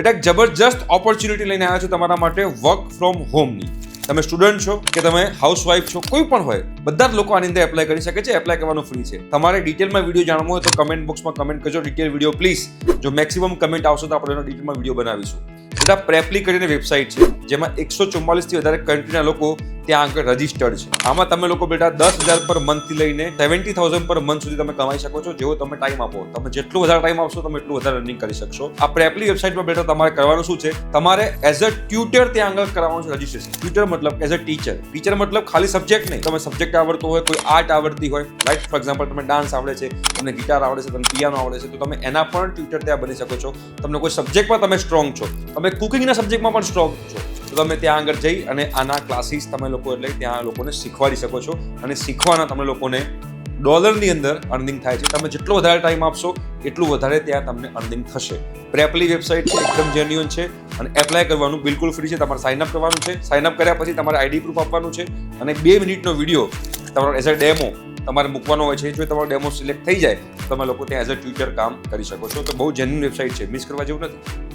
બેટા એક જબરજસ્ત ઓપોર્ચ્યુનિટી લઈને આવ્યા છું તમારા માટે વર્ક ફ્રોમ હોમની. તમે સ્ટુડન્ટ છો કે તમે હાઉસવાઇફ છો, કોઈ પણ હોય, બધા જ લોકો આની અંદર એપ્લાય કરી શકે છે. એપ્લાય કરવાનું ફ્રી છે. તમારે ડિટેલમાં વિડીયો જાણવો હોય તો કમેન્ટ બોક્સમાં કમેન્ટ કરજો ડિટેલ વિડીયો પ્લીઝ. જો મેક્સિમમ કમેન્ટ આવશે તો આપણે એનો ડિટેલમાં વિડીયો બનાવીશું. બેટા પ્રેપલી કરીને વેબસાઇટ છે જેમાં 144 થી વધારે કન્ટ્રીના લોકો ત્યાં આગળ રજીસ્ટર્ડ છે. આમાં તમે લોકો બેટા 10,000 પર મંથથી લઈને 70,000 પર મંથ સુધી તમે કમાઈ શકો છો. જેવો તમે ટાઈમ આપો, તમે જેટલું વધારે ટાઈમ આપશો તમે એટલું વધારે રનિંગ કરી શકશો. આ પ્રેપલી વેબસાઇટમાં બેટા તમારે કરવાનું શું છે, તમારે એઝ અ ટ્યુટર ત્યાં આગળ કરવાનું છે રજીસ્ટ્રેશન. ટ્યુટર મતલબ એઝ અ ટીચર. ટીચર મતલબ ખાલી સબ્જેક્ટ નહીં, તમે સબ્જેક્ટ આવડતો હોય, કોઈ આર્ટ આવડતી હોય, રાઈટ, ફોર એક્ઝામ્પલ તમે ડાન્સ આવડે છે, તમને ગિટાર આવડે છે, તમને પિયાનો આવડે છે, તો તમે એના પણ ટ્યુટર ત્યાં બની શકો છો. તમને કોઈ સબ્જેક્ટમાં તમે સ્ટ્રોંગ છો, તમે કુકિંગના સબ્જેક્ટમાં પણ સ્ટ્રોંગ છો, તો તમે ત્યાં આગળ જઈ અને આના ક્લાસીસ તમે લોકો એટલે ત્યાં લોકોને શીખવાડી શકો છો. અને શીખવાના તમે લોકોને ડોલરની અંદર અર્નિંગ થાય છે. તમે જેટલો વધારે ટાઈમ આપશો એટલું વધારે ત્યાં તમને અર્નિંગ થશે. પ્રેપલી વેબસાઇટ છે, એકદમ જેન્યુઅન છે અને એપ્લાય કરવાનું બિલકુલ ફ્રી છે. તમારે સાઇન અપ કરવાનું છે. સાઇન અપ કર્યા પછી તમારે આઈડી પ્રૂફ આપવાનું છે અને 2 મિનિટનો વિડીયો તમારો એઝ અ ડેમો તમારે મૂકવાનો હોય છે. જો તમારો ડેમો સિલેક્ટ થઈ જાય તો તમે લોકો ત્યાં એઝ અ ટ્યુટર કામ કરી શકો છો. તો બહુ જેન્યુઅન વેબસાઇટ છે, મિસ કરવા જેવું નથી.